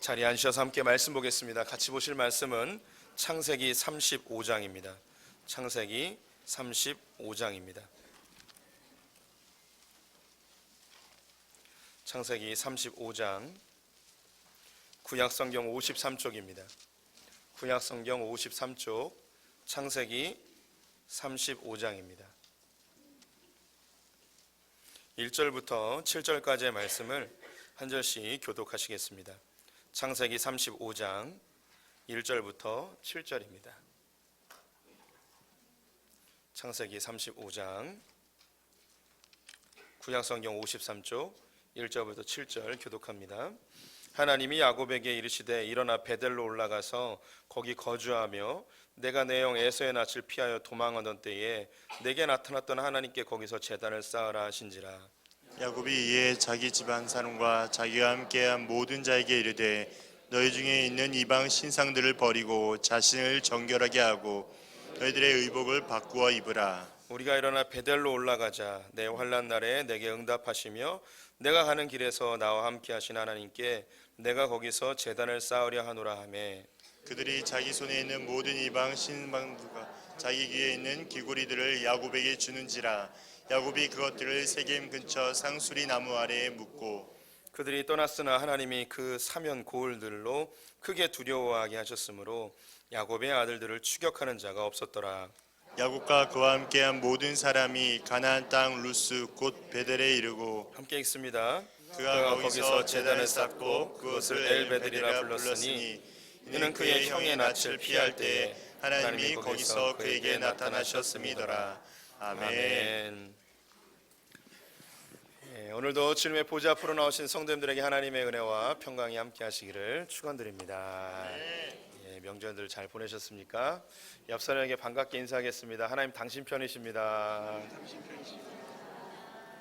자리에 앉으셔서 함께 말씀 보겠습니다. 같이 보실 말씀은 창세기 35장입니다. 창세기 35장입니다. 창세기 35장 구약성경 53쪽입니다. 구약성경 53쪽 창세기 35장입니다. 1절부터 7절까지의 말씀을 한 절씩 교독하시겠습니다. 창세기 35장 1절부터 7절입니다. 창세기 35장 구약성경 53쪽 1절부터 7절 교독합니다. 하나님이 야곱에게 이르시되 일어나 베델로 올라가서 거기 거주하며 내가 내 형 에서의 낯을 피하여 도망하던 때에 내게 나타났던 하나님께 거기서 제단을 쌓으라 하신지라. 야곱이 이에 자기 집안 사람과 자기와 함께한 모든 자에게 이르되 너희 중에 있는 이방 신상들을 버리고 자신을 정결하게 하고 너희들의 의복을 바꾸어 입으라. 우리가 일어나 베델로 올라가자. 내 환난 날에 내게 응답하시며 내가 가는 길에서 나와 함께 하신 하나님께 내가 거기서 제단을 쌓으려 하노라 하매. 그들이 자기 손에 있는 모든 이방 신상들과 자기 귀에 있는 귀고리들을 야곱에게 주는지라. 야곱이 그것들을 세겜 근처 상수리 나무 아래에 묻고 그들이 떠났으나 하나님이 그 사면 고을들로 크게 두려워하게 하셨으므로 야곱의 아들들을 추격하는 자가 없었더라. 야곱과 그와 함께한 모든 사람이 가나안 땅 루스 곧 베델에 이르고 함께 읽습니다. 그가 거기서 제단을 쌓고 그것을 엘베델이라 불렀으니 이는 그의 형의 낯을 피할 때에 하나님이 거기서 그에게 나타나셨음이더라. 아멘. 오늘도 주님의 보좌 앞으로 나오신 성도님들에게 하나님의 은혜와 평강이 함께 하시기를 축원드립니다. 명절들 잘 보내셨습니까? 옆 사람에게 반갑게 인사하겠습니다. 하나님 당신 편이십니다.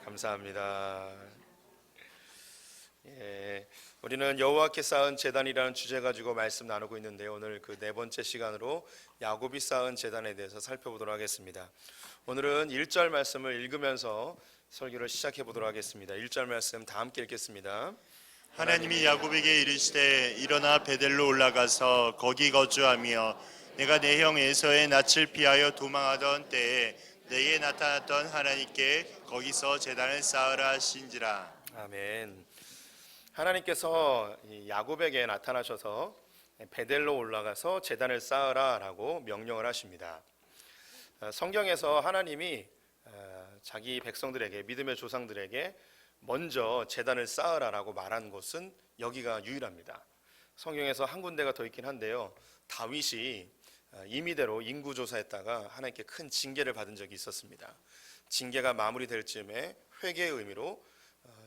감사합니다. 우리는 여호와께 쌓은 제단이라는 주제 가지고 말씀 나누고 있는데요. 오늘 그 네 번째 시간으로 야곱이 쌓은 제단에 대해서 살펴보도록 하겠습니다. 오늘은 1절 말씀을 읽으면서 설교를 시작해 보도록 하겠습니다. 1절 말씀 다 함께 읽겠습니다. 하나님이 야곱에게 이르시되 일어나 베델로 올라가서 거기 거주하며 내가 내 형 에서의 낯을 피하여 도망하던 때에 내게 나타났던 하나님께 거기서 제단을 쌓으라 하신지라. 아멘. 하나님께서 야곱에게 나타나셔서 베델로 올라가서 제단을 쌓으라 라고 명령을 하십니다. 성경에서 하나님이 자기 백성들에게, 믿음의 조상들에게 먼저 제단을 쌓으라 라고 말한 곳은 여기가 유일합니다. 성경에서 한 군데가 더 있긴 한데요. 다윗이 임의대로 인구조사했다가 하나님께 큰 징계를 받은 적이 있었습니다. 징계가 마무리될 즈음에 회개의 의미로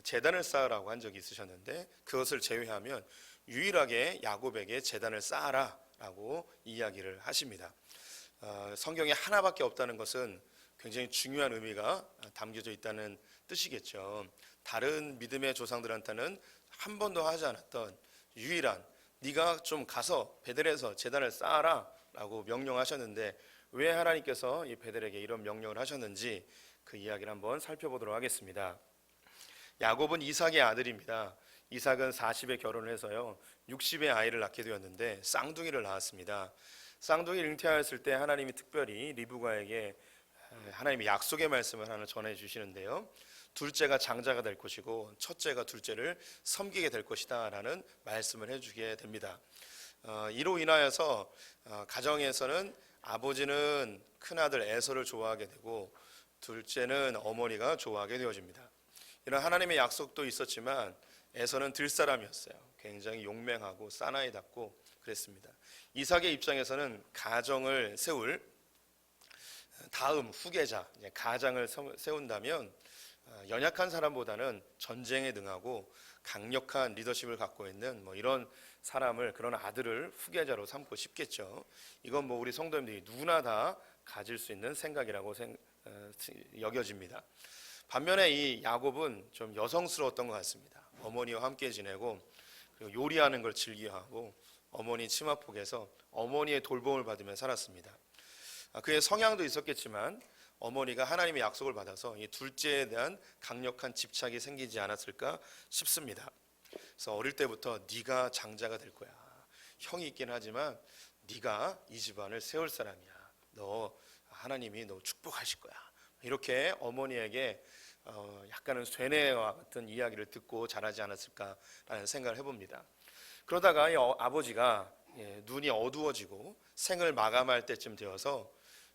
제단을 쌓으라고 한 적이 있으셨는데, 그것을 제외하면 유일하게 야곱에게 제단을 쌓아라 라고 이야기를 하십니다. 성경에 하나밖에 없다는 것은 굉장히 중요한 의미가 담겨져 있다는 뜻이겠죠. 다른 믿음의 조상들한테는 한 번도 하지 않았던 유일한, 네가 좀 가서 베델에서 제단을 쌓아라 라고 명령하셨는데 왜 하나님께서 이 베델에게 이런 명령을 하셨는지 그 이야기를 한번 살펴보도록 하겠습니다. 야곱은 이삭의 아들입니다. 이삭은 40에 결혼을 해서요 60에 아이를 낳게 되었는데 쌍둥이를 낳았습니다. 쌍둥이를 잉태하였을 때 하나님이 특별히 리브가에게 하나님의 약속의 말씀을 하나 전해주시는데요, 둘째가 장자가 될 것이고 첫째가 둘째를 섬기게 될 것이다 라는 말씀을 해주게 됩니다. 이로 인하여서 가정에서는 아버지는 큰아들 에서를 좋아하게 되고 둘째는 어머니가 좋아하게 되어집니다. 이런 하나님의 약속도 있었지만 에서는 들사람이었어요. 굉장히 용맹하고 사나이답고 그랬습니다. 이삭의 입장에서는 가정을 세울 다음 후계자, 가장을 세운다면 연약한 사람보다는 전쟁에 능하고 강력한 리더십을 갖고 있는 이런 사람을, 그런 아들을 후계자로 삼고 싶겠죠. 이건 우리 성도님들이 누구나 다 가질 수 있는 생각이라고 여겨집니다. 반면에 이 야곱은 좀 여성스러웠던 것 같습니다. 어머니와 함께 지내고 그리고 요리하는 걸 즐겨하고 어머니 치마폭에서 어머니의 돌봄을 받으며 살았습니다. 그의 성향도 있었겠지만 어머니가 하나님의 약속을 받아서 이 둘째에 대한 강력한 집착이 생기지 않았을까 싶습니다. 그래서 어릴 때부터 네가 장자가 될 거야. 형이 있긴 하지만 네가 이 집안을 세울 사람이야. 너 하나님이 너 축복하실 거야. 이렇게 어머니에게 약간은 쇠뇌와 같은 이야기를 듣고 자라지 않았을까라는 생각을 해봅니다. 그러다가 이 아버지가 눈이 어두워지고 생을 마감할 때쯤 되어서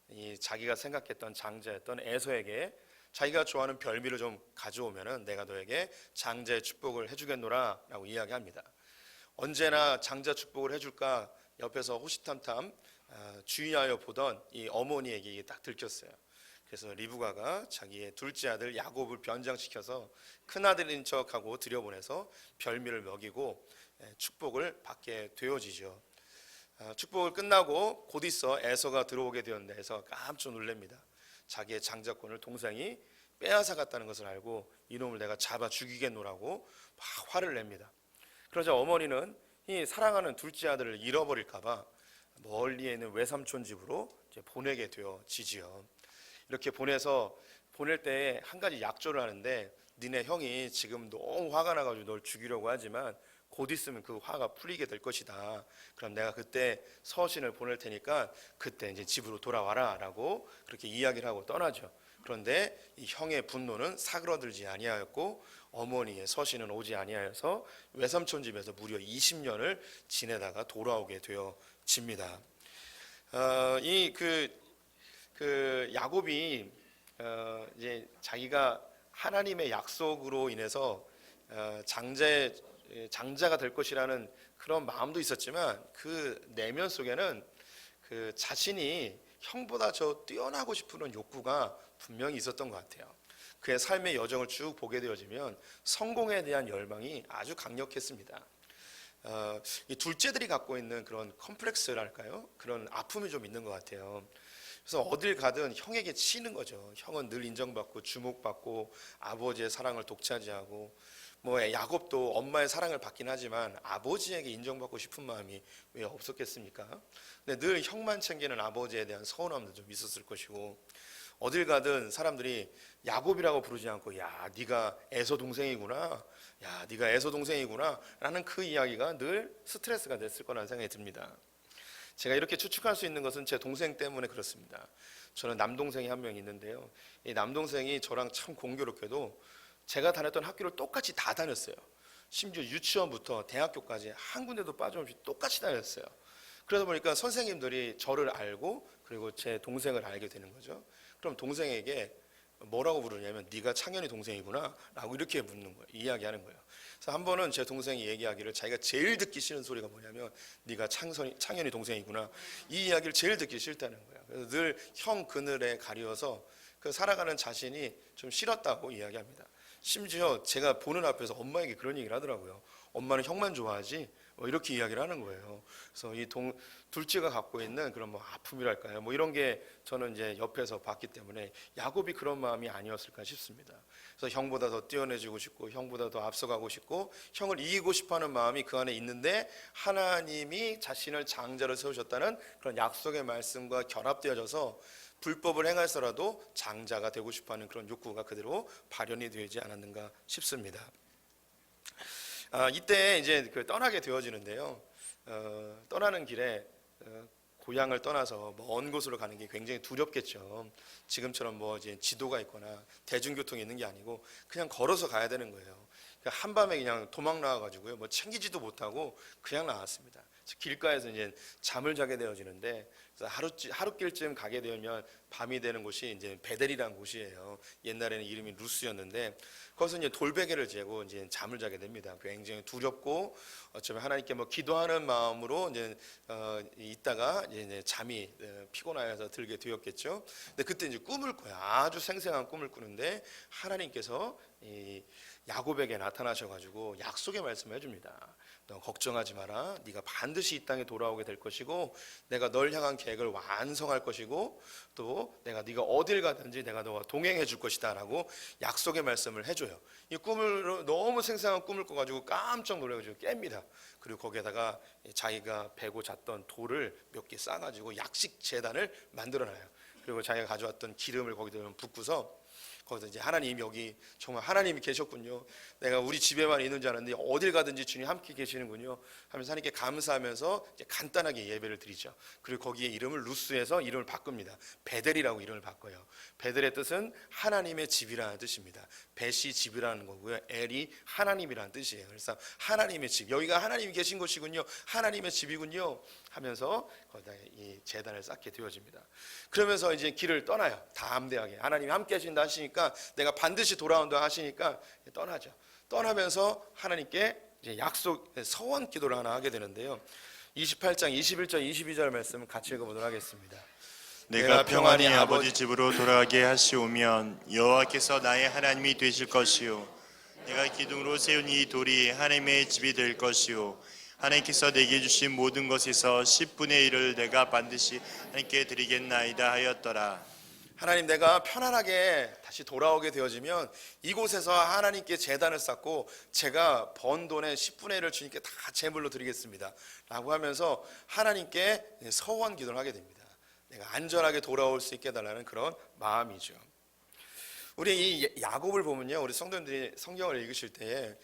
이 자기가 생각했던 장자였던 에서에게 자기가 좋아하는 별미를 좀 가져오면은 내가 너에게 장자의 축복을 해주겠노라라고 이야기합니다. 언제나 장자 축복을 해줄까 옆에서 호시탐탐 주의하여 보던 이 어머니에게 이게 딱 들켰어요. 그래서 리브가가 자기의 둘째 아들 야곱을 변장시켜서 큰 아들인 척하고 들여보내서 별미를 먹이고 축복을 받게 되어지죠. 축복을 끝나고 곧 있어 에서가 들어오게 되었는데 에서가 깜짝 놀랍니다. 자기의 장자권을 동생이 빼앗아 갔다는 것을 알고 이놈을 내가 잡아 죽이겠노라고 막 화를 냅니다. 그러자 어머니는 이 사랑하는 둘째 아들을 잃어버릴까봐 멀리에 있는 외삼촌 집으로 이제 보내게 되어지지요. 이렇게 보낼 때 한 가지 약조를 하는데 니네 형이 지금 너무 화가 나가지고 널 죽이려고 하지만 곧 있으면 그 화가 풀리게 될 것이다. 그럼 내가 그때 서신을 보낼 테니까 그때 이제 집으로 돌아와라라고 그렇게 이야기를 하고 떠나죠. 그런데 이 형의 분노는 사그러들지 아니하였고 어머니의 서신은 오지 아니하여서 외삼촌 집에서 무려 20년을 지내다가 돌아오게 되어집니다. 그 야곱이 이제 자기가 하나님의 약속으로 인해서 장자가 될 것이라는 그런 마음도 있었지만 그 내면 속에는 그 자신이 형보다 저 뛰어나고 싶은 욕구가 분명히 있었던 것 같아요. 그의 삶의 여정을 쭉 보게 되어지면 성공에 대한 열망이 아주 강력했습니다. 이 둘째들이 갖고 있는 그런 컴플렉스랄까요? 그런 아픔이 좀 있는 것 같아요. 그래서 어딜 가든 형에게 치이는 거죠. 형은 늘 인정받고 주목받고 아버지의 사랑을 독차지하고 뭐 야곱도 엄마의 사랑을 받긴 하지만 아버지에게 인정받고 싶은 마음이 왜 없었겠습니까? 근데 늘 형만 챙기는 아버지에 대한 서운함도 좀 있었을 것이고 어딜 가든 사람들이 야곱이라고 부르지 않고 야 네가 에서 동생이구나, 야 네가 에서 동생이구나 라는 그 이야기가 늘 스트레스가 됐을 거라는 생각이 듭니다. 제가 이렇게 추측할 수 있는 것은 제 동생 때문에 그렇습니다. 저는 남동생이 한 명 있는데요. 이 남동생이 저랑 참 공교롭게도 제가 다녔던 학교를 똑같이 다 다녔어요. 심지어 유치원부터 대학교까지 한 군데도 빠짐없이 똑같이 다녔어요. 그러다 보니까 선생님들이 저를 알고 그리고 제 동생을 알게 되는 거죠. 그럼 동생에게 뭐라고 부르냐면 네가 창현이 동생이구나 라고 이렇게 묻는 거예요. 이야기하는 거예요. 그래서 한 번은 제 동생이 얘기하기를 자기가 제일 듣기 싫은 소리가 뭐냐면 네가 창현이 동생이구나 이 이야기를 제일 듣기 싫다는 거예요. 그래서 늘 형 그늘에 가려서 그 살아가는 자신이 좀 싫었다고 이야기합니다. 심지어 제가 보는 앞에서 엄마에게 그런 얘기를 하더라고요. 엄마는 형만 좋아하지 이렇게 이야기를 하는 거예요. 그래서 이 둘째가 갖고 있는 그런 뭐 아픔이랄까요, 뭐 이런 게 저는 이제 옆에서 봤기 때문에 야곱이 그런 마음이 아니었을까 싶습니다. 그래서 형보다 더 뛰어내지고 싶고 형보다 더 앞서가고 싶고 형을 이기고 싶어하는 마음이 그 안에 있는데 하나님이 자신을 장자로 세우셨다는 그런 약속의 말씀과 결합되어져서 불법을 행할서라도 장자가 되고 싶어하는 그런 욕구가 그대로 발현이 되지 않았는가 싶습니다. 이때 이제 떠나게 되어지는데요. 떠나는 길에 고향을 떠나서 먼 곳으로 가는 게 굉장히 두렵겠죠. 지금처럼 뭐 이제 지도가 있거나 대중교통이 있는 게 아니고 그냥 걸어서 가야 되는 거예요. 그러니까 한밤에 그냥 도망 나와가지고요. 뭐 챙기지도 못하고 그냥 나왔습니다. 길가에서 이제 잠을 자게 되어지는데 하루길쯤 가게 되면 밤이 되는 곳이 이제 베델이라는 곳이에요. 옛날에는 이름이 루스였는데 거기서 이제 돌베개를 재고 이제 잠을 자게 됩니다. 굉장히 두렵고 어쩌면 하나님께 뭐 기도하는 마음으로 이제 있다가 이제 잠이 피곤하여서 들게 되었겠죠. 근데 그때 이제 꿈을 꿔요. 아주 생생한 꿈을 꾸는데 하나님께서 이 야곱에게 나타나셔가지고 약속의 말씀을 해줍니다. 너 걱정하지 마라. 네가 반드시 이 땅에 돌아오게 될 것이고 내가 널 향한 계획을 완성할 것이고 또 네가 어딜 가든지 내가 너와 동행해 줄 것이다 라고 약속의 말씀을 해줘요. 이 꿈을 너무 생생한 꿈을 꿔가지고 깜짝 놀라가지고 깹니다. 그리고 거기에다가 자기가 베고 잤던 돌을 몇 개 싸가지고 약식 제단을 만들어놔요. 그리고 자기가 가져왔던 기름을 거기다 붓고서 거기서 이제 하나님 여기 정말 하나님이 계셨군요. 내가 우리 집에만 있는 줄 알았는데 어딜 가든지 주님 함께 계시는군요. 하면서 하나님께 감사하면서 이제 간단하게 예배를 드리죠. 그리고 거기에 이름을 루스에서 이름을 바꿉니다. 베델이라고 이름을 바꿔요. 베델의 뜻은 하나님의 집이라는 뜻입니다. 벳이 집이라는 거고요. 엘이 하나님이라는 뜻이에요. 그래서 하나님의 집, 여기가 하나님이 계신 곳이군요. 하나님의 집이군요. 하면서 거기다 이 제단을 쌓게 되어집니다. 그러면서 이제 길을 떠나요. 담대하게 하나님이 함께 하신다 하시니까 내가 반드시 돌아온다 하시니까 떠나죠. 떠나면서 하나님께 이제 약속 서원 기도를 하나 하게 되는데요. 28장 21절 22절 말씀 같이 읽어보도록 하겠습니다. 내가 평안히 아버지 집으로 돌아가게 하시오면 여호와께서 나의 하나님이 되실 것이요 내가 기둥으로 세운 이 돌이 하나님의 집이 될 것이요 하나님께서 내게 주신 모든 것에서 10분의 1을 내가 반드시 하나님께 드리겠나이다 하였더라. 하나님, 내가 편안하게 다시 돌아오게 되어지면 이곳에서 하나님께 제단을 쌓고 제가 번 돈의 10분의 1을 주님께 다 제물로 드리겠습니다 라고 하면서 하나님께 서원 기도를 하게 됩니다. 내가 안전하게 돌아올 수 있게 해달라는 그런 마음이죠. 우리 이 야곱을 보면요, 우리 성도님들이 성경을 읽으실 때에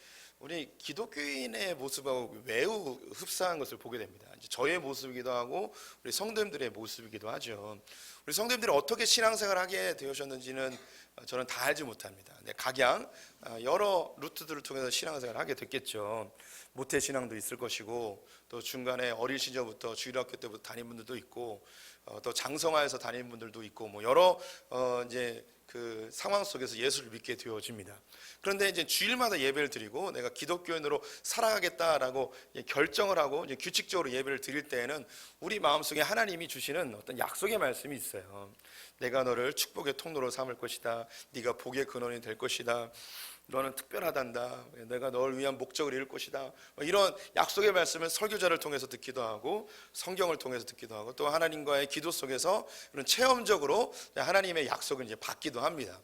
우리 기독교인의 모습하고 매우 흡사한 것을 보게 됩니다. 이제 저의 모습이기도 하고 우리 성도님들의 모습이기도 하죠. 우리 성도님들이 어떻게 신앙생활을 하게 되셨는지는 저는 다 알지 못합니다. 각양 여러 루트들을 통해서 신앙생활을 하게 됐겠죠. 모태신앙도 있을 것이고 또 중간에 어린 시절부터 주일학교 때부터 다닌 분들도 있고 또 장성화에서 다니는 분들도 있고 뭐 여러 이제 그 상황 속에서 예수를 믿게 되어집니다. 그런데 이제 주일마다 예배를 드리고 내가 기독교인으로 살아가겠다라고 결정을 하고 이제 규칙적으로 예배를 드릴 때에는 우리 마음속에 하나님이 주시는 어떤 약속의 말씀이 있어요. 내가 너를 축복의 통로로 삼을 것이다. 네가 복의 근원이 될 것이다. 너는 특별하단다. 내가 너를 위한 목적을 이룰 것이다. 이런 약속의 말씀을 설교자를 통해서 듣기도 하고 성경을 통해서 듣기도 하고 또 하나님과의 기도 속에서 이런 체험적으로 하나님의 약속을 이제 받기도 합니다.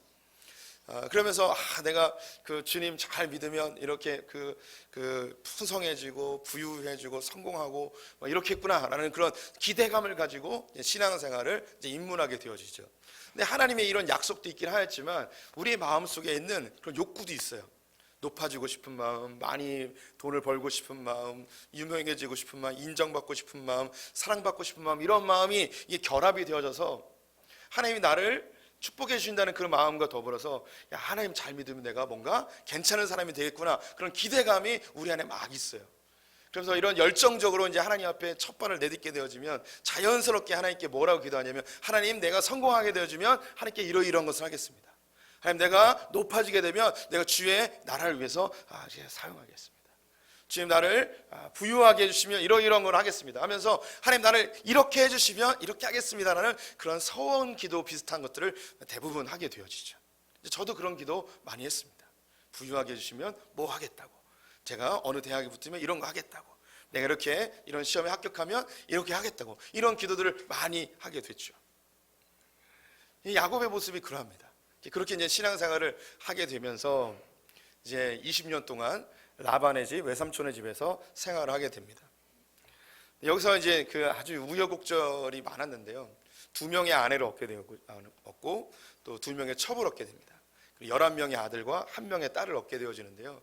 그러면서 내가 그 주님 잘 믿으면 이렇게 그 풍성해지고 부유해지고 성공하고 이렇게 했구나라는 그런 기대감을 가지고 신앙생활을 이제 입문하게 되어지죠. 근데 하나님의 이런 약속도 있긴 하였지만 우리의 마음속에 있는 그런 욕구도 있어요. 높아지고 싶은 마음, 많이 돈을 벌고 싶은 마음, 유명해지고 싶은 마음, 인정받고 싶은 마음, 사랑받고 싶은 마음, 이런 마음이 이게 결합이 되어져서 하나님이 나를 축복해 주신다는 그런 마음과 더불어서 야, 하나님 잘 믿으면 내가 뭔가 괜찮은 사람이 되겠구나, 그런 기대감이 우리 안에 막 있어요. 그래서 이런 열정적으로 이제 하나님 앞에 첫 발을 내딛게 되어지면 자연스럽게 하나님께 뭐라고 기도하냐면 하나님, 내가 성공하게 되어지면 하나님께 이러이러한 것을 하겠습니다. 하나님, 내가 높아지게 되면 내가 주의 나라를 위해서 이제 사용하겠습니다. 주님, 나를 부유하게 해주시면 이러이러한 걸 하겠습니다 하면서 하나님, 나를 이렇게 해주시면 이렇게 하겠습니다라는 그런 서원 기도 비슷한 것들을 대부분 하게 되어지죠. 저도 그런 기도 많이 했습니다. 부유하게 해주시면 뭐 하겠다고, 제가 어느 대학에 붙으면 이런 거 하겠다고, 내가 이렇게 이런 시험에 합격하면 이렇게 하겠다고, 이런 기도들을 많이 하게 됐죠. 이 야곱의 모습이 그러합니다. 그렇게 이제 신앙생활을 하게 되면서 이제 20년 동안 라반의 집, 외삼촌의 집에서 생활을 하게 됩니다. 여기서 이제 그 아주 우여곡절이 많았는데요. 2명의 아내를 얻고 또 2명의 첩을 얻게 됩니다. 11명의 아들과 1명의 딸을 얻게 되어지는데요.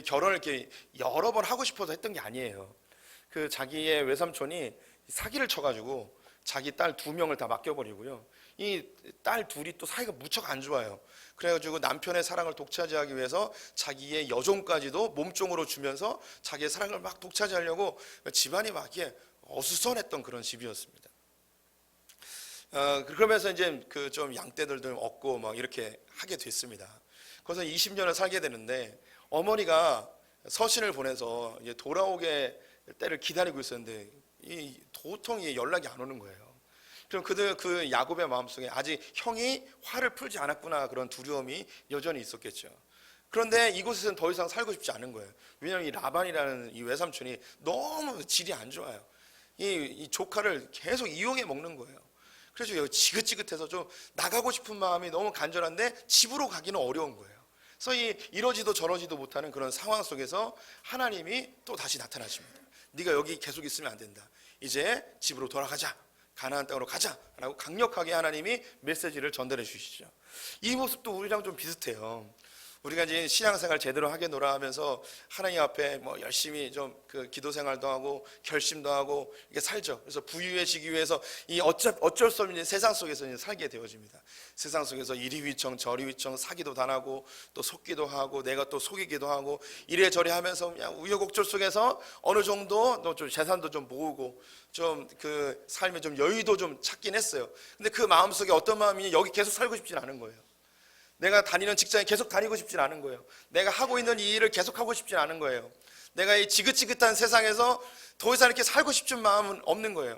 결혼을 이렇게 여러 번 하고 싶어서 했던 게 아니에요. 그 자기의 외삼촌이 사기를 쳐가지고 자기 딸 2명을 다 맡겨버리고요. 이 딸 둘이 또 사이가 무척 안 좋아요. 그래가지고 남편의 사랑을 독차지하기 위해서 자기의 여종까지도 몸종으로 주면서 자기의 사랑을 막 독차지하려고 집안이 막 이렇게 어수선했던 그런 집이었습니다. 그러면서 이제 그 좀 양떼들도 얻고 막 이렇게 하게 됐습니다. 거기서 20년을 살게 되는데 어머니가 서신을 보내서 이제 돌아오게 때를 기다리고 있었는데 도통 연락이 안 오는 거예요. 그럼 그 야곱의 마음속에 아직 형이 화를 풀지 않았구나, 그런 두려움이 여전히 있었겠죠. 그런데 이곳에서는 더 이상 살고 싶지 않은 거예요. 왜냐하면 이 라반이라는 이 외삼촌이 너무 질이 안 좋아요. 이 조카를 계속 이용해 먹는 거예요. 그래서 여기 지긋지긋해서 좀 나가고 싶은 마음이 너무 간절한데 집으로 가기는 어려운 거예요. 그래서 이러지도 저러지도 못하는 그런 상황 속에서 하나님이 또 다시 나타나십니다. 네가 여기 계속 있으면 안 된다. 이제 집으로 돌아가자. 가나안 땅으로 가자라고 강력하게 하나님이 메시지를 전달해 주시죠. 이 모습도 우리랑 좀 비슷해요. 우리가 이제 신앙생활 제대로 하겠노라 하면서 하나님 앞에 뭐 열심히 좀 그 기도 생활도 하고 결심도 하고 이게 살죠. 그래서 부유해지기 위해서 이 어쩔 수 없는 세상 속에서 이제 살게 되어집니다. 세상 속에서 이리 휘청 저리 휘청 사기도 당하고 또 속기도 하고 내가 또 속이기도 하고 이래저래 하면서 그냥 우여곡절 속에서 어느 정도 또 좀 재산도 좀 모으고 좀 그 삶에 좀 여유도 좀 찾긴 했어요. 근데 그 마음속에 어떤 마음이 여기 계속 살고 싶진 않은 거예요. 내가 다니는 직장에 계속 다니고 싶진 않은 거예요. 내가 하고 있는 이 일을 계속 하고 싶진 않은 거예요. 내가 이 지긋지긋한 세상에서 더 이상 이렇게 살고 싶은 마음은 없는 거예요.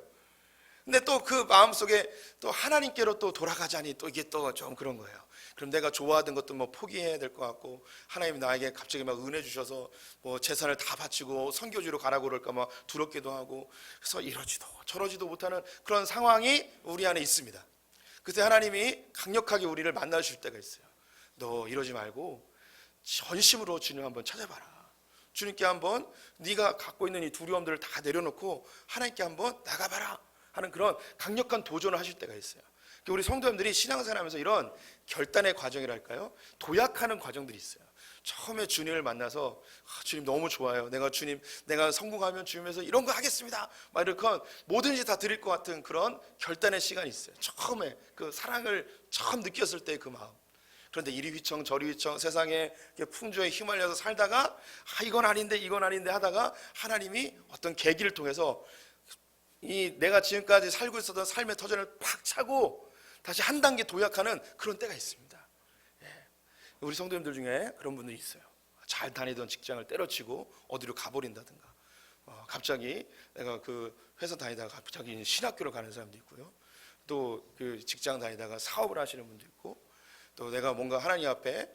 근데 또 그 마음속에 또 하나님께로 또 돌아가자니 또 이게 또 좀 그런 거예요. 그럼 내가 좋아하던 것도 뭐 포기해야 될 것 같고 하나님이 나에게 갑자기 막 은혜 주셔서 뭐 재산을 다 바치고 선교지로 가라고 그럴까 막 두렵기도 하고 그래서 이러지도 저러지도 못하는 그런 상황이 우리 안에 있습니다. 그때 하나님이 강력하게 우리를 만나 주실 때가 있어요. 너 이러지 말고 전심으로 주님 한번 찾아봐라. 주님께 한번 네가 갖고 있는 이 두려움들을 다 내려놓고 하나님께 한번 나가봐라 하는 그런 강력한 도전을 하실 때가 있어요. 우리 성도님들이 신앙생활하면서 이런 결단의 과정이랄까요? 도약하는 과정들이 있어요. 처음에 주님을 만나서 주님 너무 좋아요. 내가 성공하면 주님에서 이런 거 하겠습니다. 막 이렇게 뭐든지 다 드릴 것 같은 그런 결단의 시간이 있어요. 처음에 그 사랑을 처음 느꼈을 때 그 마음. 그런데 이리 휘청 저리 휘청 세상에 풍조에 휘말려서 살다가 이건 아닌데 하다가 하나님이 어떤 계기를 통해서 이 내가 지금까지 살고 있었던 삶의 터전을 팍 차고 다시 한 단계 도약하는 그런 때가 있습니다. 우리 성도님들 중에 그런 분들이 있어요. 잘 다니던 직장을 때려치고 어디로 가버린다든가 갑자기 내가 그 회사 다니다가 갑자기 신학교를 가는 사람도 있고요. 또 그 직장 다니다가 사업을 하시는 분도 있고 또 내가 뭔가 하나님 앞에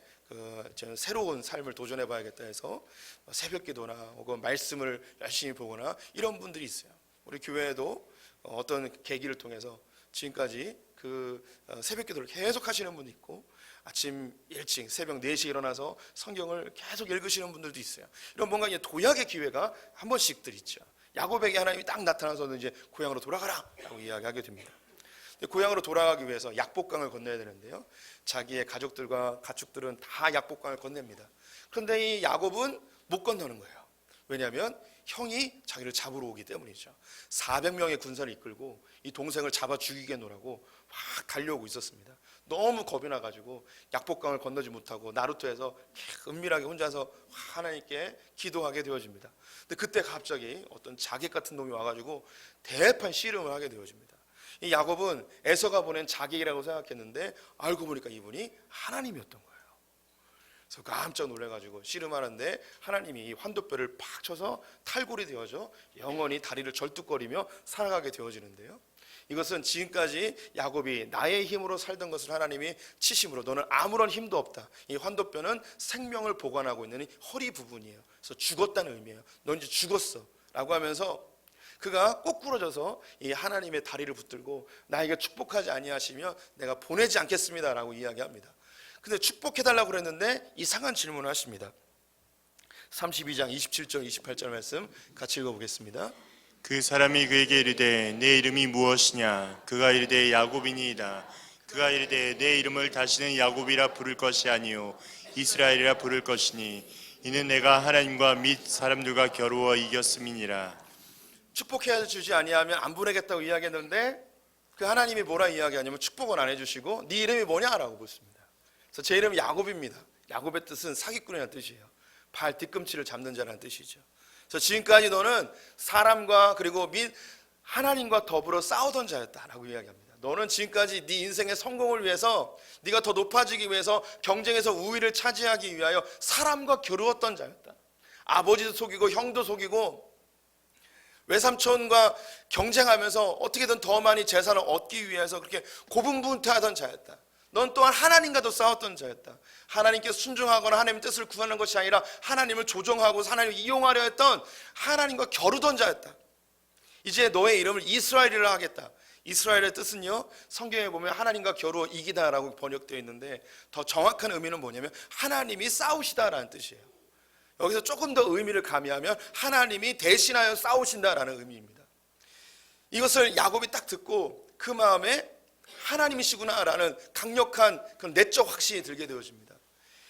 저는 새로운 삶을 도전해 봐야겠다 해서 새벽 기도나 혹은 말씀을 열심히 보거나 이런 분들이 있어요. 우리 교회에도 어떤 계기를 통해서 지금까지 그 새벽 기도를 계속 하시는 분도 있고 아침 일찍 새벽 4시에 일어나서 성경을 계속 읽으시는 분들도 있어요. 이런 뭔가 이제 도약의 기회가 한 번씩들 있죠. 야곱에게 하나님이 딱 나타나서는 이제 고향으로 돌아가라 라고 이야기하게 됩니다. 고향으로 돌아가기 위해서 약복강을 건너야 되는데요. 자기의 가족들과 가축들은 다 약복강을 건넵니다. 그런데 이 야곱은 못 건너는 거예요. 왜냐하면 형이 자기를 잡으러 오기 때문이죠. 400명의 군사를 이끌고 이 동생을 잡아 죽이겠노라고 막 달려오고 있었습니다. 너무 겁이 나가지고 약복강을 건너지 못하고 나루토에서 은밀하게 혼자서 하나님께 기도하게 되어집니다. 근데 그때 갑자기 어떤 자객 같은 놈이 와가지고 대판 씨름을 하게 되어집니다. 이 야곱은 에서가 보낸 자객이라고 생각했는데 알고 보니까 이분이 하나님이었던 거예요. 그래서 깜짝 놀래가지고 씨름하는데 하나님이 환도뼈를 팍 쳐서 탈골이 되어져 영원히 다리를 절뚝거리며 살아가게 되어지는데요. 이것은 지금까지 야곱이 나의 힘으로 살던 것을 하나님이 치심으로 너는 아무런 힘도 없다. 이 환도뼈는 생명을 보관하고 있는 이 허리 부분이에요. 그래서 죽었다는 의미예요. 넌 이제 죽었어 라고 하면서 그가 꼬꾸러져서 이 하나님의 다리를 붙들고 나에게 축복하지 아니하시며 내가 보내지 않겠습니다 라고 이야기합니다. 근데 축복해달라고 그랬는데 이상한 질문을 하십니다. 32장 27절 28절 말씀 같이 읽어보겠습니다. 그 사람이 그에게 이르되 내 이름이 무엇이냐? 그가 이르되 야곱이니이다. 그가 이르되 내 이름을 다시는 야곱이라 부를 것이 아니요 이스라엘이라 부를 것이니 이는 내가 하나님과 및 사람들과 겨루어 이겼음이니라. 축복해 주지 아니하면 안 보내겠다고 이야기했는데 그 하나님이 뭐라 이야기하냐면 축복은 안 해주시고 네 이름이 뭐냐라고 묻습니다. 그래서 제 이름은 야곱입니다. 야곱의 뜻은 사기꾼이라는 뜻이에요. 발 뒤꿈치를 잡는 자라는 뜻이죠. 그래서 지금까지 너는 사람과 그리고 및 하나님과 더불어 싸우던 자였다라고 이야기합니다. 너는 지금까지 네 인생의 성공을 위해서 네가 더 높아지기 위해서 경쟁에서 우위를 차지하기 위하여 사람과 겨루었던 자였다. 아버지도 속이고 형도 속이고 외삼촌과 경쟁하면서 어떻게든 더 많이 재산을 얻기 위해서 그렇게 고분분투하던 자였다. 넌 또한 하나님과도 싸웠던 자였다. 하나님께 순종하거나 하나님의 뜻을 구하는 것이 아니라 하나님을 조종하고 하나님을 이용하려 했던 하나님과 겨루던 자였다. 이제 너의 이름을 이스라엘이라 하겠다. 이스라엘의 뜻은요, 성경에 보면 하나님과 겨루어 이기다라고 번역되어 있는데 더 정확한 의미는 뭐냐면 하나님이 싸우시다라는 뜻이에요. 여기서 조금 더 의미를 가미하면 하나님이 대신하여 싸우신다라는 의미입니다. 이것을 야곱이 딱 듣고 그 마음에 하나님이시구나라는 강력한 그런 내적 확신이 들게 되어집니다.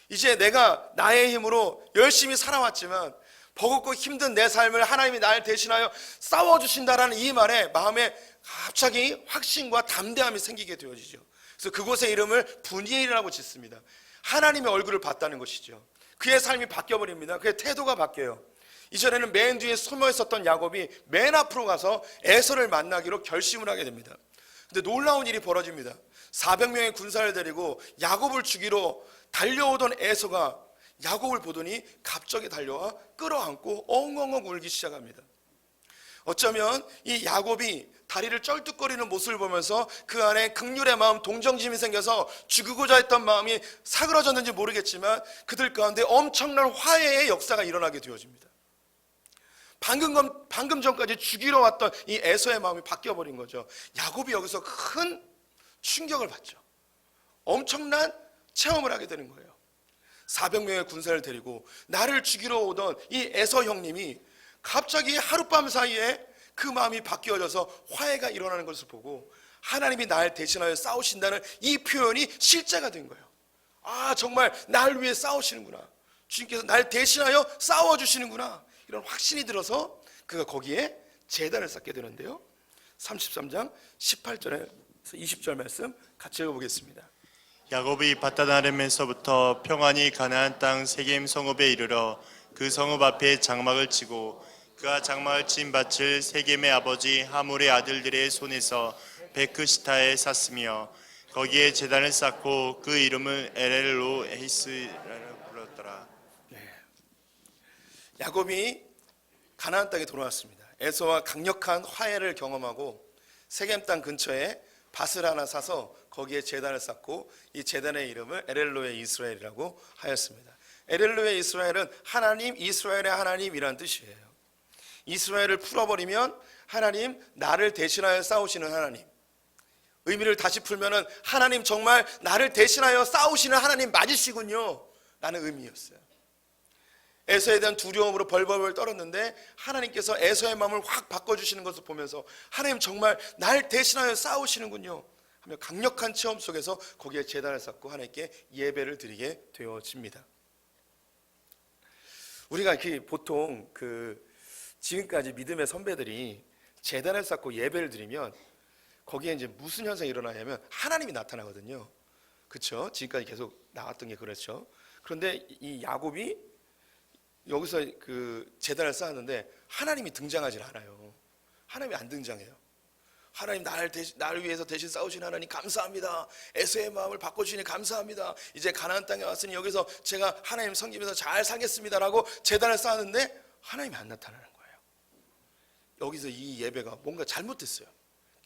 이제 내가 나의 힘으로 열심히 살아왔지만 버겁고 힘든 내 삶을 하나님이 나를 대신하여 싸워주신다라는 이 말에 마음에 갑자기 확신과 담대함이 생기게 되어지죠. 그래서 그곳의 이름을 분이엘이라고 짓습니다. 하나님의 얼굴을 봤다는 것이죠. 그의 삶이 바뀌어버립니다. 그의 태도가 바뀌어요. 이전에는 맨 뒤에 숨어 있었던 야곱이 맨 앞으로 가서 에서를 만나기로 결심을 하게 됩니다. 근데 놀라운 일이 벌어집니다. 400명의 군사를 데리고 야곱을 죽이러 달려오던 에서가 야곱을 보더니 갑자기 달려와 끌어안고 엉엉엉 울기 시작합니다. 어쩌면 이 야곱이 다리를 쩔뚝거리는 모습을 보면서 그 안에 긍휼의 마음, 동정심이 생겨서 죽이고자 했던 마음이 사그러졌는지 모르겠지만 그들 가운데 엄청난 화해의 역사가 일어나게 되어집니다. 방금 전까지 죽이러 왔던 이 에서의 마음이 바뀌어버린 거죠. 야곱이 여기서 큰 충격을 받죠. 엄청난 체험을 하게 되는 거예요. 400명의 군사를 데리고 나를 죽이러 오던 이 에서 형님이 갑자기 하룻밤 사이에 그 마음이 바뀌어져서 화해가 일어나는 것을 보고 하나님이 날 대신하여 싸우신다는 이 표현이 실제가 된 거예요. 아, 정말 날 위해 싸우시는구나. 주님께서 날 대신하여 싸워주시는구나. 이런 확신이 들어서 그가 거기에 제단을 쌓게 되는데요. 33장 18절에서 20절 말씀 같이 읽어보겠습니다. 야곱이 바다나름에서부터 평안히 가나안 땅 세겜 성읍에 이르러 그 성읍 앞에 장막을 치고 그가 장막을 친 밭을 세겜의 아버지 하물의 아들들의 손에서 베크시타에 샀으며 거기에 제단을 쌓고 그 이름을 에렐로 에이스라고 불렀더라. 야곱이 가나안 땅에 돌아왔습니다. 에서와 강력한 화해를 경험하고 세겜 땅 근처에 밭을 하나 사서 거기에 제단을 쌓고 이 제단의 이름을 에렐로의 이스라엘이라고 하였습니다. 에렐로의 이스라엘은 하나님, 이스라엘의 하나님이란 뜻이에요. 이스라엘을 풀어버리면 하나님, 나를 대신하여 싸우시는 하나님. 의미를 다시 풀면은 하나님, 정말 나를 대신하여 싸우시는 하나님 맞으시군요 라는 의미였어요. 에서에 대한 두려움으로 벌벌 떨었는데 하나님께서 에서의 마음을 확 바꿔주시는 것을 보면서 하나님, 정말 날 대신하여 싸우시는군요 하며 강력한 체험 속에서 거기에 제단을 쌓고 하나님께 예배를 드리게 되어집니다. 우리가 보통 지금까지 믿음의 선배들이 제단을 쌓고 예배를 드리면 거기에 이제 무슨 현상이 일어나냐면 하나님이 나타나거든요. 그렇죠? 지금까지 계속 나왔던 게 그렇죠. 그런데 이 야곱이 여기서 제단을 쌓았는데 하나님이 등장하지 않아요. 하나님이 안 등장해요. 하나님, 나를 위해서 대신 싸우신 하나님 감사합니다. 에서의 마음을 바꿔주시니 감사합니다. 이제 가나안 땅에 왔으니 여기서 제가 하나님 섬기면서 잘 살겠습니다라고 제단을 쌓았는데 하나님이 안 나타나는 거예요. 여기서 이 예배가 뭔가 잘못됐어요.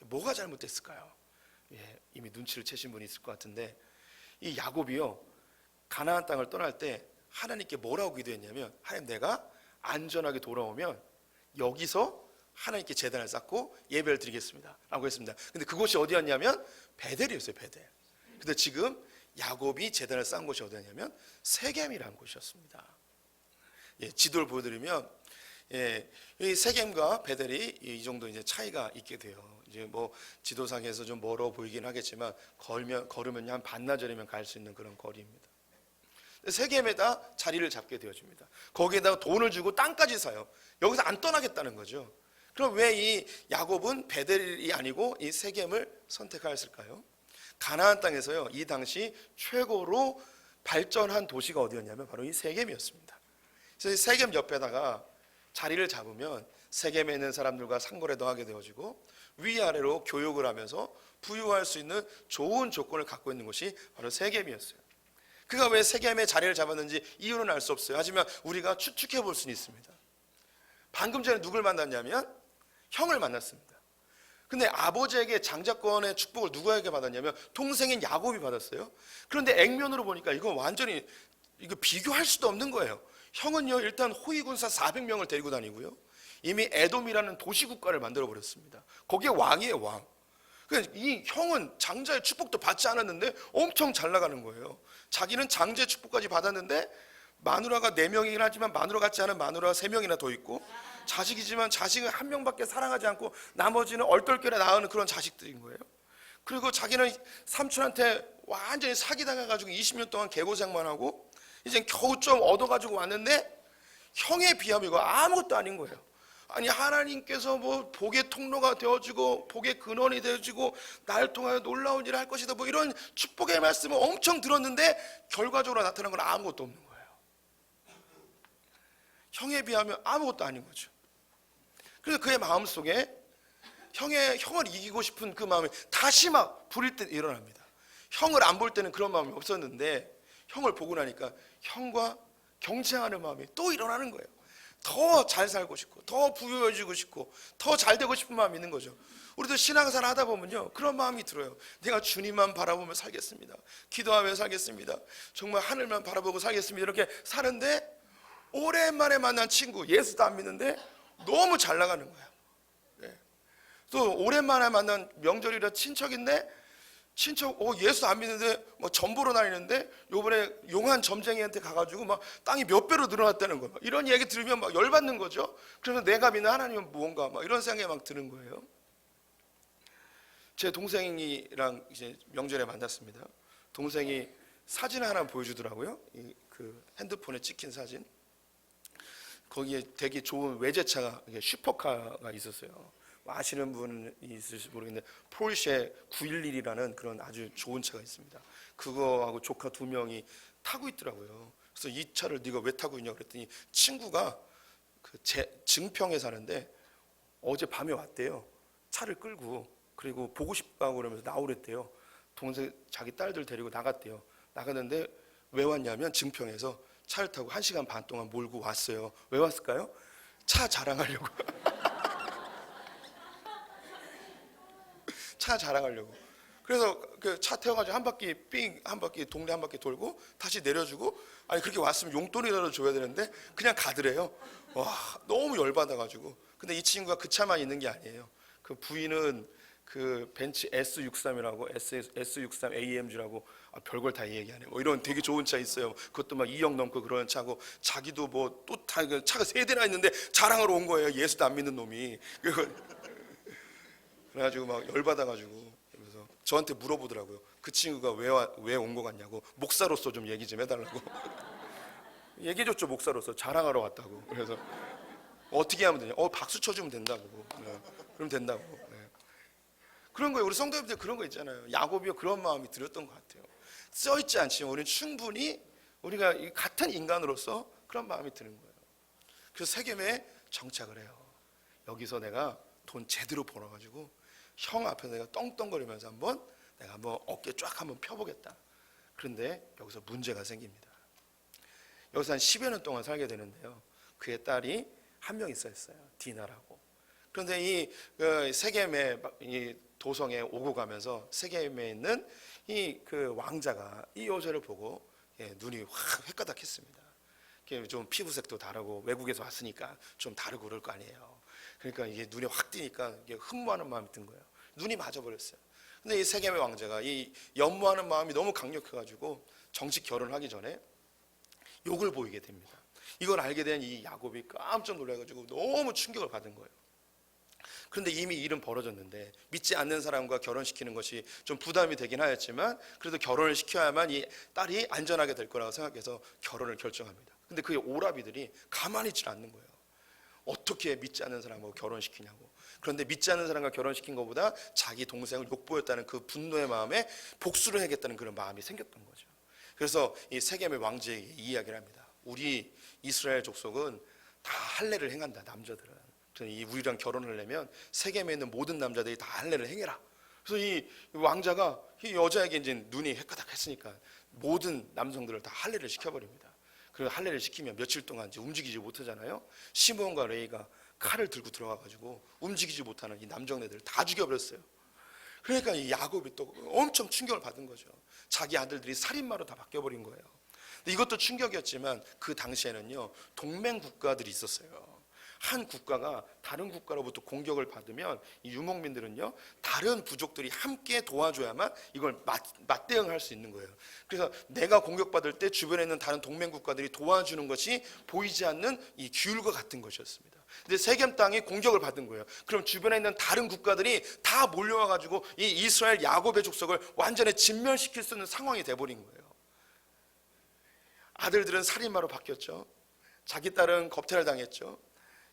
뭐가 잘못됐을까요? 이미 눈치를 채신 분이 있을 것 같은데 이 야곱이요, 가나안 땅을 떠날 때 하나님께 뭐라고 기도했냐면 하나님, 내가 안전하게 돌아오면 여기서 하나님께 제단을 쌓고 예배를 드리겠습니다 라고 했습니다. 근데 그곳이 어디였냐면 베델이었어요. 베델. 근데 지금 야곱이 제단을 쌓은 곳이 어디였냐면 세겜이라는 곳이었습니다. 지도를 보여드리면 이 세겜과 베델이 이 정도 이제 차이가 있게 돼요. 이제 뭐 지도상에서 좀 멀어 보이긴 하겠지만 걸으면 한 반나절이면 갈 수 있는 그런 거리입니다. 세겜에다 자리를 잡게 되어집니다. 거기에다가 돈을 주고 땅까지 사요. 여기서 안 떠나겠다는 거죠. 그럼 왜 이 야곱은 베델이 아니고 이 세겜을 선택하였을까요? 가나안 땅에서요, 이 당시 최고로 발전한 도시가 어디였냐면 바로 이 세겜이었습니다. 그래서 세겜 옆에다가 자리를 잡으면 세겜에 있는 사람들과 상거래도 하게 되어지고 위아래로 교육을 하면서 부유할 수 있는 좋은 조건을 갖고 있는 곳이 바로 세겜이었어요. 그가 왜 세겜에 자리를 잡았는지 이유는 알 수 없어요. 하지만 우리가 추측해 볼 수는 있습니다. 방금 전에 누굴 만났냐면 형을 만났습니다. 근데 아버지에게 장자권의 축복을 누구에게 받았냐면 동생인 야곱이 받았어요. 그런데 액면으로 보니까 이거 완전히 비교할 수도 없는 거예요. 형은요, 일단 호위군사 400명을 데리고 다니고요, 이미 에돔이라는 도시국가를 만들어 버렸습니다. 거기에 왕이에요, 왕. 이 형은 장자의 축복도 받지 않았는데 엄청 잘 나가는 거예요. 자기는 장자의 축복까지 받았는데 마누라가 4명이긴 하지만 마누라 같지 않은 마누라가 3명이나 더 있고, 자식이지만 자식을 1명밖에 사랑하지 않고 나머지는 얼떨결에 낳은 그런 자식들인 거예요. 그리고 자기는 삼촌한테 완전히 사기당해가지고 20년 동안 개고생만 하고 이제 겨우 좀 얻어가지고 왔는데 형에 비하면 이거 아무것도 아닌 거예요. 아니 하나님께서 뭐 복의 통로가 되어주고 복의 근원이 되어주고 날 통하여 놀라운 일을 할 것이다 뭐 이런 축복의 말씀을 엄청 들었는데 결과적으로 나타난 건 아무것도 없는 거예요. 형에 비하면 아무것도 아닌 거죠. 그래서 그의 마음속에 형을 이기고 싶은 그 마음이 다시 막 부릴 때 일어납니다. 형을 안 볼 때는 그런 마음이 없었는데 형을 보고 나니까 형과 경쟁하는 마음이 또 일어나는 거예요. 더 잘 살고 싶고 더 부유해지고 싶고 더 잘 되고 싶은 마음이 있는 거죠. 우리도 신앙생활 하다 보면요 그런 마음이 들어요. 내가 주님만 바라보며 살겠습니다. 기도하며 살겠습니다. 정말 하늘만 바라보고 살겠습니다. 이렇게 사는데 오랜만에 만난 친구 예수도 안 믿는데 너무 잘 나가는 거야. 네. 또 오랜만에 만난 명절이라 친척인데 친척 예수 안 믿는데 뭐 전보로 다니는데 요번에 용한 점쟁이한테 가가지고 막 땅이 몇 배로 늘어났다는 거예요. 이런 얘기 들으면 막 열받는 거죠. 그래서 내가 믿는 하나님은 무언가 막 이런 생각이 막 드는 거예요. 제 동생이랑 이제 명절에 만났습니다. 동생이 사진 하나 보여주더라고요. 그 핸드폰에 찍힌 사진. 거기에 되게 좋은 외제차가 슈퍼카가 있었어요. 아시는 분이 있을지 모르겠는데 포르쉐 911이라는 그런 아주 좋은 차가 있습니다. 그거하고 조카 2명이 타고 있더라고요. 그래서 이 차를 네가 왜 타고 있냐고 그랬더니 친구가 증평에 사는데 어제 밤에 왔대요. 차를 끌고 그리고 보고 싶다고 그러면서 나오랬대요. 동생 자기 딸들 데리고 나갔대요. 나갔는데 왜 왔냐면 증평에서 차를 타고 1시간 반 동안 몰고 왔어요. 왜 왔을까요? 차 자랑하려고. 차 자랑하려고. 그래서 그 차 태워가지고 한 바퀴 동네 한 바퀴 돌고 다시 내려주고 아니 그렇게 왔으면 용돈이라도 줘야 되는데 그냥 가더래요. 와 너무 열받아가지고. 근데 이 친구가 그 차만 있는 게 아니에요. 그 부인은 그 벤츠 S63이라고 S63 AMG라고 별걸 다 얘기하네. 뭐 이런 되게 좋은 차 있어요. 그것도 막 2억 넘고 그런 차고 자기도 뭐 또 차가 3대나 있는데 자랑하러 온 거예요. 예수도 안 믿는 놈이. 그래가지고 막 열받아가지고 그래서 저한테 물어보더라고요. 그 친구가 왜 온 거 같냐고. 목사로서 좀 얘기 좀 해달라고. 얘기해줬죠. 목사로서 자랑하러 왔다고. 그래서 어떻게 하면 되냐. 박수 쳐주면 된다고. 네. 그럼 된다고. 네. 그런 거예요. 우리 성도님들 그런 거 있잖아요. 야곱이 그런 마음이 들었던 것 같아요. 써있지 않지만 우리는 충분히 우리가 같은 인간으로서 그런 마음이 드는 거예요. 그래서 세겜에 정착을 해요. 여기서 내가 돈 제대로 벌어가지고 형 앞에서 내가 떵떵거리면서 내가 한번 어깨 쫙 한번 펴보겠다. 그런데 여기서 문제가 생깁니다. 여기서 한 10여 년 동안 살게 되는데요. 그의 딸이 한 명 있었어요. 디나라고. 그런데 이 세겜의 이 도성에 오고 가면서 세겜에 있는 이 그 왕자가 이 여자를 보고 눈이 확 횟가닥했습니다. 좀 피부색도 다르고 외국에서 왔으니까 좀 다르고 그럴 거 아니에요. 그러니까 이게 눈에 확 띄니까 이게 흠모하는 마음이 든 거예요. 눈이 맞아버렸어요. 근데 이 세겜의 왕자가 이 연모하는 마음이 너무 강력해가지고 정식 결혼을 하기 전에 욕을 보이게 됩니다. 이걸 알게 된 이 야곱이 깜짝 놀라가지고 너무 충격을 받은 거예요. 그런데 이미 일은 벌어졌는데 믿지 않는 사람과 결혼시키는 것이 좀 부담이 되긴 하였지만 그래도 결혼을 시켜야만 이 딸이 안전하게 될 거라고 생각해서 결혼을 결정합니다. 근데 그 오라비들이 가만히 있질 않는 거예요. 어떻게 믿지 않는 사람하고 결혼시키냐고. 그런데 믿지 않는 사람과 결혼시킨 것보다 자기 동생을 욕보였다는 그 분노의 마음에 복수를 해야겠다는 그런 마음이 생겼던 거죠. 그래서 이 세겜의 왕제에게 이야기를 합니다. 우리 이스라엘 족속은 다 할례를 행한다. 남자들은. 우리랑 결혼을 하려면 세겜에 있는 모든 남자들이 다 할례를 행해라. 그래서 이 왕자가 이 여자에게 이제 눈이 헷가닥했으니까 모든 남성들을 다 할례를 시켜버립니다. 그리고 할례를 시키면 며칠 동안 이제 움직이지 못하잖아요. 시므온과 레이가 칼을 들고 들어가가지고 움직이지 못하는 이 남정네들을 다 죽여버렸어요. 그러니까 이 야곱이 또 엄청 충격을 받은 거죠. 자기 아들들이 살인마로 다 바뀌어버린 거예요. 근데 이것도 충격이었지만 그 당시에는요 동맹 국가들이 있었어요. 한 국가가 다른 국가로부터 공격을 받으면 이 유목민들은요 다른 부족들이 함께 도와줘야만 이걸 맞대응할 수 있는 거예요. 그래서 내가 공격받을 때 주변에 있는 다른 동맹 국가들이 도와주는 것이 보이지 않는 이 규율과 같은 것이었습니다. 근데 세겜 땅이 공격을 받은 거예요. 그럼 주변에 있는 다른 국가들이 다 몰려와 가지고 이 이스라엘 야곱의 족속을 완전히 진멸시킬 수 있는 상황이 돼버린 거예요. 아들들은 살인마로 바뀌었죠. 자기 딸은 겁탈을 당했죠.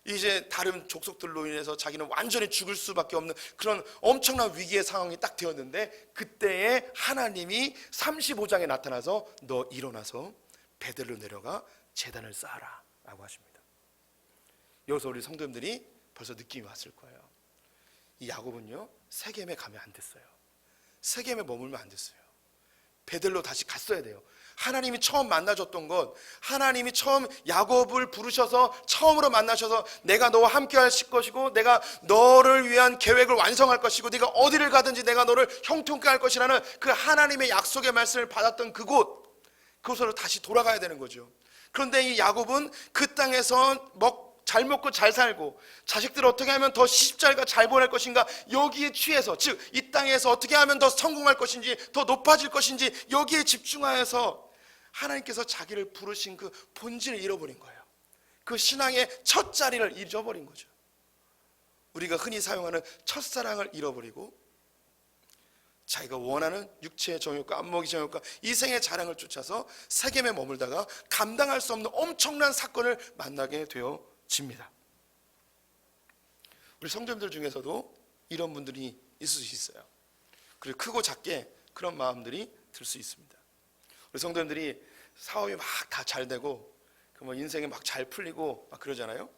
이제 다른 족속들로 인해서 자기는 완전히 죽을 수밖에 없는 그런 엄청난 위기의 상황이 딱 되었는데, 그때에 하나님이 35장에 나타나서 너 일어나서 베델로 내려가 제단을 쌓아라 라고 하십니다. 여기서 우리 성도님들이 벌써 느낌이 왔을 거예요. 이 야곱은요 세겜에 가면 안 됐어요. 세겜에 머물면 안 됐어요. 베델로 다시 갔어야 돼요. 하나님이 처음 만나줬던 것, 하나님이 처음 야곱을 부르셔서 처음으로 만나셔서 내가 너와 함께 하실 것이고 내가 너를 위한 계획을 완성할 것이고 네가 어디를 가든지 내가 너를 형통케 할 것이라는 그 하나님의 약속의 말씀을 받았던 그곳으로 다시 돌아가야 되는 거죠. 그런데 이 야곱은 그 땅에서 잘 먹고 잘 살고 자식들을 어떻게 하면 더 시집잘가 잘 보낼 것인가, 여기에 취해서, 즉 이 땅에서 어떻게 하면 더 성공할 것인지 더 높아질 것인지 여기에 집중하여서 하나님께서 자기를 부르신 그 본질을 잃어버린 거예요. 그 신앙의 첫 자리를 잊어버린 거죠. 우리가 흔히 사용하는 첫사랑을 잃어버리고 자기가 원하는 육체의 정욕과 안목의 정욕과 이생의 자랑을 쫓아서 세겜에 머물다가 감당할 수 없는 엄청난 사건을 만나게 되어집니다. 우리 성도님들 중에서도 이런 분들이 있을 수 있어요. 그리고 크고 작게 그런 마음들이 들 수 있습니다. 우리 성도님들이 사업이 막 다 잘 되고 뭐 인생이 막 잘 풀리고 막 그러잖아요.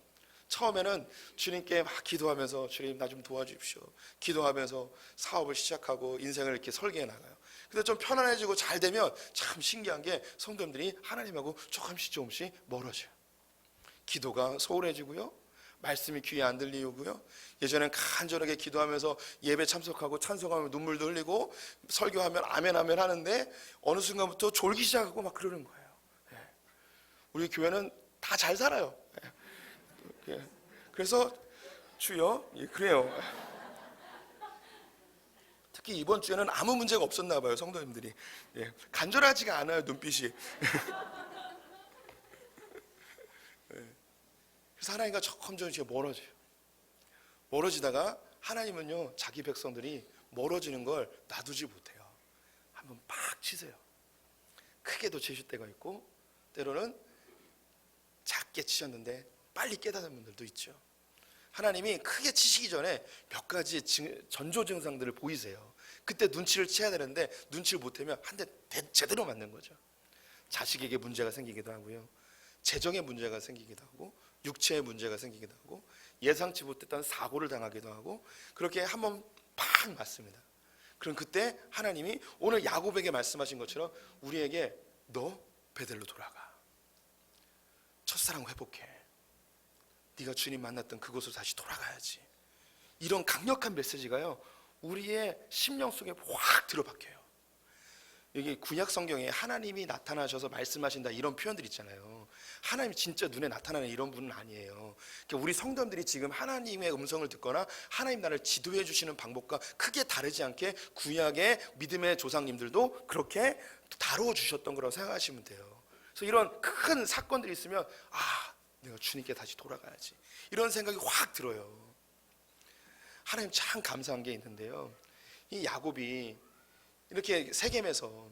처음에는 주님께 막 기도하면서 주님 나 좀 도와주십시오 기도하면서 사업을 시작하고 인생을 이렇게 설계해 나가요. 근데 좀 편안해지고 잘 되면 참 신기한 게 성도님들이 하나님하고 조금씩 멀어져요. 기도가 소홀해지고요, 말씀이 귀에 안 들리고요, 예전엔 간절하게 기도하면서 예배 참석하고 찬송하면 눈물도 흘리고 설교하면 아멘 아멘 하는데 어느 순간부터 졸기 시작하고 막 그러는 거예요. 우리 교회는 다 잘 살아요. 그래서 주여, 그래요. 특히 이번 주에는 아무 문제가 없었나 봐요. 성도님들이 간절하지가 않아요, 눈빛이. 그래서 하나님과 점점 멀어져요. 멀어지다가 하나님은요 자기 백성들이 멀어지는 걸 놔두지 못해요. 한번 팍 치세요. 크게도 치실 때가 있고 때로는 작게 치셨는데 빨리 깨닫는 분들도 있죠. 하나님이 크게 치시기 전에 몇 가지 전조 증상들을 보이세요. 그때 눈치를 채야 되는데 눈치를 못 채면 한 대 제대로 맞는 거죠. 자식에게 문제가 생기기도 하고요, 재정에 문제가 생기기도 하고 육체에 문제가 생기기도 하고 예상치 못했던 사고를 당하기도 하고 그렇게 한번 팍 맞습니다. 그럼 그때 하나님이 오늘 야곱에게 말씀하신 것처럼 우리에게 너 베델로 돌아가, 첫사랑 회복해, 네가 주님 만났던 그곳으로 다시 돌아가야지. 이런 강력한 메시지가요 우리의 심령 속에 확 들어박혀요. 여기 구약 성경에 하나님이 나타나셔서 말씀하신다 이런 표현들 있잖아요. 하나님이 진짜 눈에 나타나는 이런 분은 아니에요. 그러니까 우리 성도들이 지금 하나님의 음성을 듣거나 하나님 나를 지도해 주시는 방법과 크게 다르지 않게 구약의 믿음의 조상님들도 그렇게 다루어 주셨던 거라고 생각하시면 돼요. 그래서 이런 큰 사건들이 있으면 내가 주님께 다시 돌아가야지 이런 생각이 확 들어요. 하나님 참 감사한 게 있는데요, 이 야곱이 이렇게 세겜에서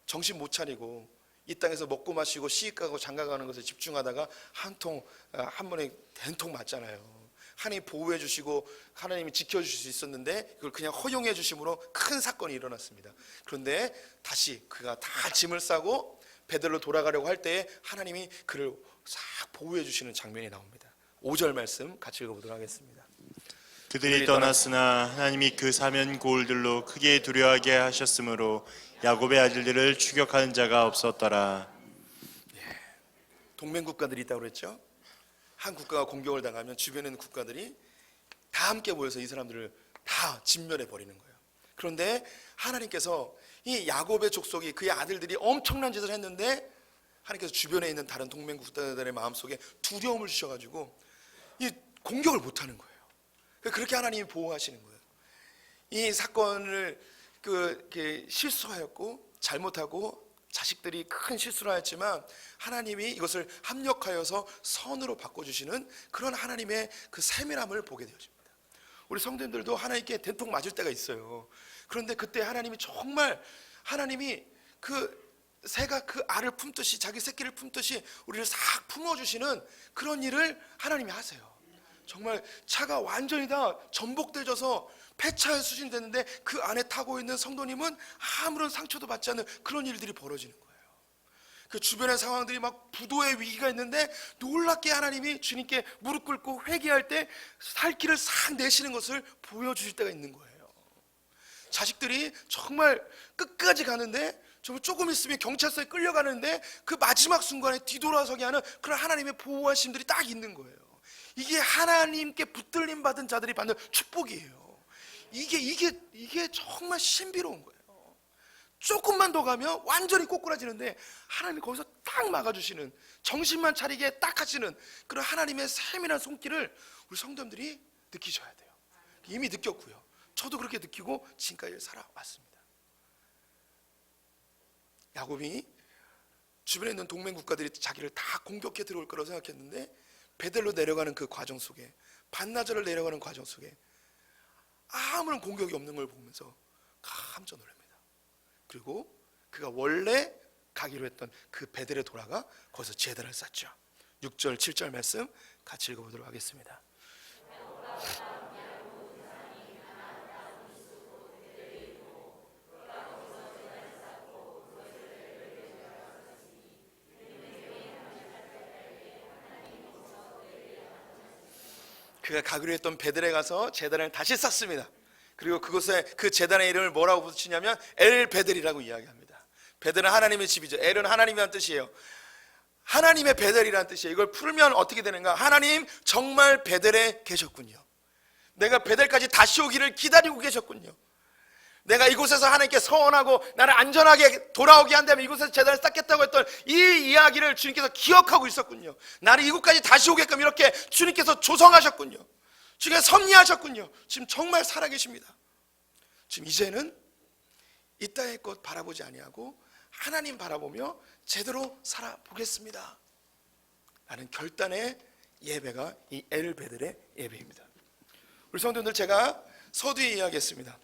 정신 못 차리고 이 땅에서 먹고 마시고 시집가고 장가가는 것에 집중하다가 한 번에 된통 맞잖아요. 하나님이 보호해 주시고 하나님이 지켜주실 수 있었는데 그걸 그냥 허용해 주심으로 큰 사건이 일어났습니다. 그런데 다시 그가 다 짐을 싸고 베델로 돌아가려고 할 때에 하나님이 그를 싹 보호해 주시는 장면이 나옵니다. 5절 말씀 같이 읽어보도록 하겠습니다. 그들이 떠났으나 하나님이 그 사면 고을들로 크게 두려워하게 하셨으므로 야곱의 아들들을 추격하는 자가 없었더라. 동맹국가들이 있다고 그랬죠. 한 국가가 공격을 당하면 주변에 있는 국가들이 다 함께 모여서 이 사람들을 다 진멸해 버리는 거예요. 그런데 하나님께서 이 야곱의 족속이 그의 아들들이 엄청난 짓을 했는데 하나님께서 주변에 있는 다른 동맹국가들의 마음속에 두려움을 주셔가지고 이 공격을 못하는 거예요. 그렇게 하나님이 보호하시는 거예요. 이 사건을 실수하였고 잘못하고 자식들이 큰 실수를 하였지만 하나님이 이것을 합력하여서 선으로 바꿔주시는 그런 하나님의 그 세밀함을 보게 되어집니다. 우리 성도님들도 하나님께 된통 맞을 때가 있어요. 그런데 그때 하나님이 정말 하나님이 그 새가 그 알을 품듯이 자기 새끼를 품듯이 우리를 싹 품어주시는 그런 일을 하나님이 하세요. 정말 차가 완전히 다 전복되져서 폐차에 수신됐는데 그 안에 타고 있는 성도님은 아무런 상처도 받지 않는 그런 일들이 벌어지는 거예요. 그 주변의 상황들이 막 부도의 위기가 있는데 놀랍게 하나님이 주님께 무릎 꿇고 회개할 때 살 길을 싹 내시는 것을 보여주실 때가 있는 거예요. 자식들이 정말 끝까지 가는데 정말 조금 있으면 경찰서에 끌려가는데 그 마지막 순간에 뒤돌아서게 하는 그런 하나님의 보호하심들이 딱 있는 거예요. 이게 하나님께 붙들림 받은 자들이 받는 축복이에요. 이게 정말 신비로운 거예요. 조금만 더 가면 완전히 꼬꾸라지는데 하나님이 거기서 딱 막아주시는, 정신만 차리게 딱 하시는 그런 하나님의 세밀한 손길을 우리 성도님들이 느끼셔야 돼요. 이미 느꼈고요. 저도 그렇게 느끼고 지금까지 살아왔습니다. 야곱이 주변에 있는 동맹 국가들이 자기를 다 공격해 들어올 거라고 생각했는데 베델로 내려가는 그 과정 속에, 반나절을 내려가는 과정 속에 아무런 공격이 없는 걸 보면서 깜짝 놀랍니다. 그리고 그가 원래 가기로 했던 그 베델에 돌아가 거기서 제단을 쌓죠. 6절 7절 말씀 같이 읽어보도록 하겠습니다. 그가 가기로 했던 베델에 가서 제단을 다시 쌓습니다. 그리고 그곳에 그 제단의 이름을 뭐라고 붙이냐면 엘 베델이라고 이야기합니다. 베델은 하나님의 집이죠. 엘은 하나님이란 뜻이에요. 하나님의 베델이라는 뜻이에요. 이걸 풀면 어떻게 되는가? 하나님 정말 베델에 계셨군요. 내가 베델까지 다시 오기를 기다리고 계셨군요. 내가 이곳에서 하나님께 서원하고 나를 안전하게 돌아오게 한다면 이곳에서 제단을 쌓겠다고 했던 이 이야기를 주님께서 기억하고 있었군요. 나를 이곳까지 다시 오게끔 이렇게 주님께서 조성하셨군요. 주님께서 섭리하셨군요. 지금 정말 살아계십니다. 지금 이제는 이 땅의 것 바라보지 아니하고 하나님 바라보며 제대로 살아보겠습니다 라는 결단의 예배가 이 엘베델의 예배입니다. 우리 성도님들, 제가 서두에 이야기했습니다.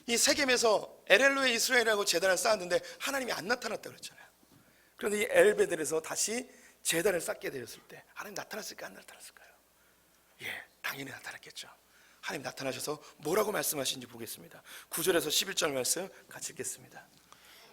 이 세겜에서 엘엘로에 이스라엘이라고 제단을 쌓았는데 하나님이 안 나타났다고 그랬잖아요. 그런데 이 엘베델에서 다시 제단을 쌓게 되었을 때 하나님 나타났을까 안 나타났을까요? 예, 당연히 나타났겠죠. 하나님 나타나셔서 뭐라고 말씀하시는지 보겠습니다. 9절에서 11절 말씀 같이 읽겠습니다.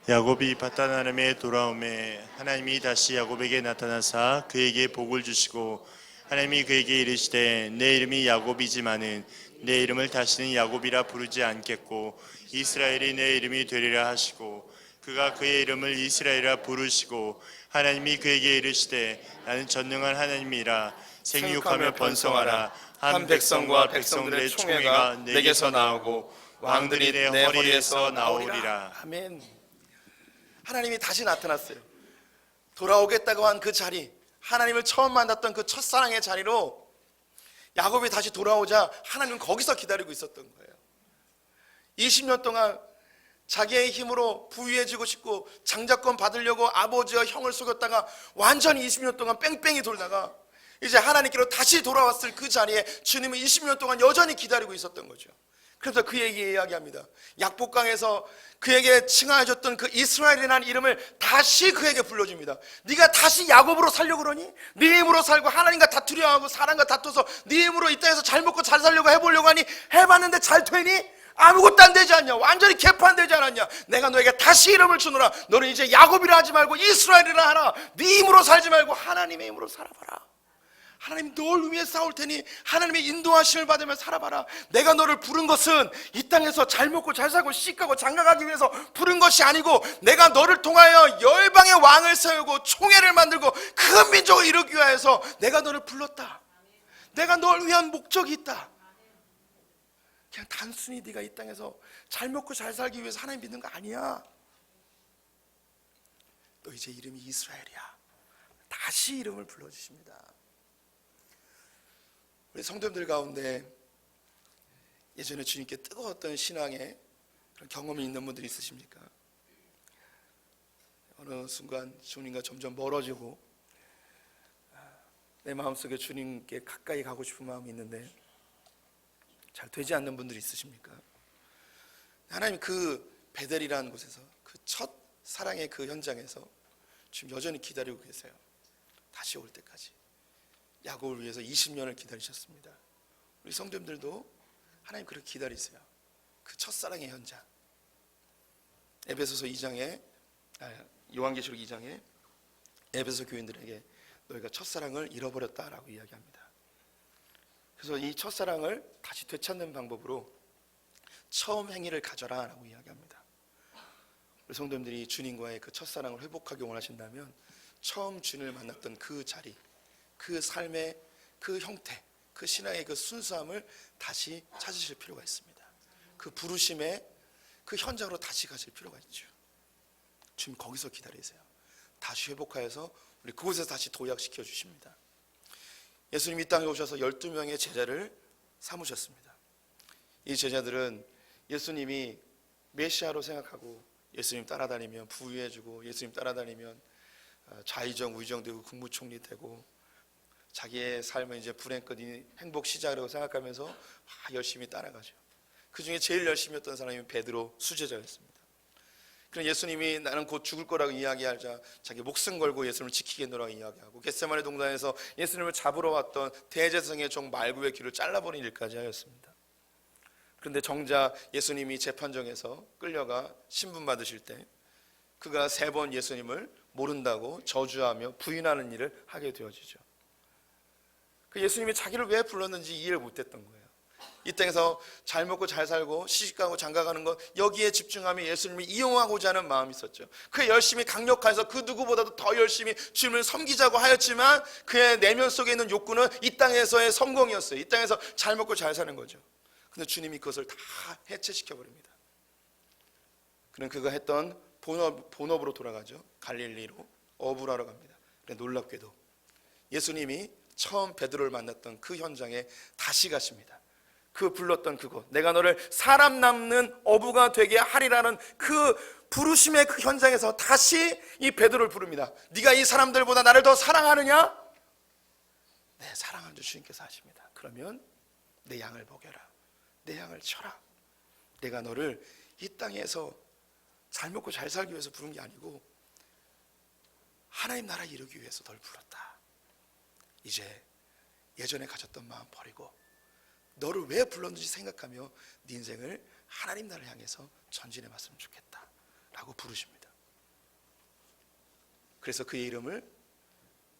야곱이 바다나름에 돌아오매 하나님이 다시 야곱에게 나타나사 그에게 복을 주시고 하나님이 그에게 이르시되 내 이름이 야곱이지만은 내 이름을 다시는 야곱이라 부르지 않겠고 이스라엘이 내 이름이 되리라 하시고 그가 그의 이름을 이스라엘이라 부르시고 하나님이 그에게 이르시되 나는 전능한 하나님이라 생육하며 번성하라 한 백성과 백성들의 총회가 내게서 나오고 왕들이 내 허리에서 나오리라. 아멘. 하나님이 다시 나타났어요. 돌아오겠다고 한 그 자리, 하나님을 처음 만났던 그 첫사랑의 자리로 야곱이 다시 돌아오자 하나님은 거기서 기다리고 있었던 거예요. 20년 동안 자기의 힘으로 부유해지고 싶고 장자권 받으려고 아버지와 형을 속였다가 완전히 20년 동안 뺑뺑이 돌다가 이제 하나님께로 다시 돌아왔을 그 자리에 주님은 20년 동안 여전히 기다리고 있었던 거죠. 그래서 그에게 이야기합니다. 약복강에서 그에게 칭하여줬던 그 이스라엘이라는 이름을 다시 그에게 불러줍니다. 네가 다시 야곱으로 살려고 그러니? 네 힘으로 살고 하나님과 다투려 하고 사람과 다투서 네 힘으로 이 땅에서 잘 먹고 잘 살려고 해보려고 하니 해봤는데 잘 되니? 아무것도 안 되지 않냐? 완전히 개판되지 않았냐? 내가 너에게 다시 이름을 주노라. 너는 이제 야곱이라 하지 말고 이스라엘이라 하라. 네 힘으로 살지 말고 하나님의 힘으로 살아봐라. 하나님 널 위해 싸울 테니 하나님의 인도하심을 받으며 살아봐라. 내가 너를 부른 것은 이 땅에서 잘 먹고 잘 살고 씩하고 장가가기 위해서 부른 것이 아니고 내가 너를 통하여 열방의 왕을 세우고 총회를 만들고 큰 민족을 이루기 위해서 내가 너를 불렀다. 내가 널 위한 목적이 있다. 그냥 단순히 네가 이 땅에서 잘 먹고 잘 살기 위해서 하나님 믿는 거 아니야. 너 이제 이름이 이스라엘이야. 다시 이름을 불러주십니다. 우리 성도님들 가운데 예전에 주님께 뜨거웠던 신앙의 그런 경험이 있는 분들이 있으십니까? 어느 순간 주님과 점점 멀어지고 내 마음속에 주님께 가까이 가고 싶은 마음이 있는데 잘 되지 않는 분들이 있으십니까? 하나님 그 베델이라는 곳에서 그 첫 사랑의 그 현장에서 지금 여전히 기다리고 계세요. 다시 올 때까지 야곱을 위해서 20년을 기다리셨습니다. 우리 성도님들도 하나님 그렇게 기다리세요. 그 첫사랑의 현장. 에베소서 2장에 요한계시록 2장에 에베소 교인들에게 너희가 첫사랑을 잃어버렸다라고 이야기합니다. 그래서 이 첫사랑을 다시 되찾는 방법으로 처음 행위를 가져라라고 이야기합니다. 우리 성도님들이 주님과의 그 첫사랑을 회복하기 원하신다면 처음 주님을 만났던 그 자리, 그 삶의 그 형태, 그 신앙의 그 순수함을 다시 찾으실 필요가 있습니다. 그 부르심의 그 현장으로 다시 가실 필요가 있죠. 주님 거기서 기다리세요. 다시 회복하여서 우리 그곳에서 다시 도약시켜 주십니다. 예수님이 이 땅에 오셔서 12명의 제자를 삼으셨습니다. 이 제자들은 예수님이 메시아로 생각하고 예수님 따라다니면 부유해지고 예수님 따라다니면 좌의정 우의정되고 국무총리 되고 자기의 삶은 이제 불행 끝 행복 시작이라고 생각하면서 열심히 따라가죠. 그 중에 제일 열심히 했던 사람이 베드로 수제자였습니다. 그럼 예수님이 나는 곧 죽을 거라고 이야기하자 자기 목숨 걸고 예수님을 지키겠노라고 이야기하고 겟세마네 동산에서 예수님을 잡으러 왔던 대제사장의 종 말구의 귀를 잘라버린 일까지 하였습니다. 그런데 정작 예수님이 재판정에서 끌려가 신분 받으실 때 그가 3번 예수님을 모른다고 저주하며 부인하는 일을 하게 되어지죠. 그 예수님이 자기를 왜 불렀는지 이해를 못했던 거예요. 이 땅에서 잘 먹고 잘 살고 시집가고 장가가는 것 여기에 집중하며 예수님을 이용하고자 하는 마음이 있었죠. 그의 열심히 강력해서 그 누구보다도 더 열심히 주님을 섬기자고 하였지만 그의 내면 속에 있는 욕구는 이 땅에서의 성공이었어요. 이 땅에서 잘 먹고 잘 사는 거죠. 근데 주님이 그것을 다 해체시켜버립니다. 그는 그가 했던 본업으로 돌아가죠. 갈릴리로 어부하러 갑니다. 그런데 놀랍게도 예수님이 처음 베드로를 만났던 그 현장에 다시 가십니다. 그 불렀던 그곳, 내가 너를 사람 남는 어부가 되게 하리라는 그 부르심의 그 현장에서 다시 이 베드로를 부릅니다. 네가 이 사람들보다 나를 더 사랑하느냐? 네, 사랑하는 주 주님께서 하십니다. 그러면 내 양을 먹여라. 내 양을 쳐라. 내가 너를 이 땅에서 잘 먹고 잘 살기 위해서 부른 게 아니고 하나님 나라 이루기 위해서 널 불렀다. 이제 예전에 가졌던 마음 버리고 너를 왜 불렀는지 생각하며 네 인생을 하나님 나라를 향해서 전진해 봤으면 좋겠다 라고 부르십니다. 그래서 그의 이름을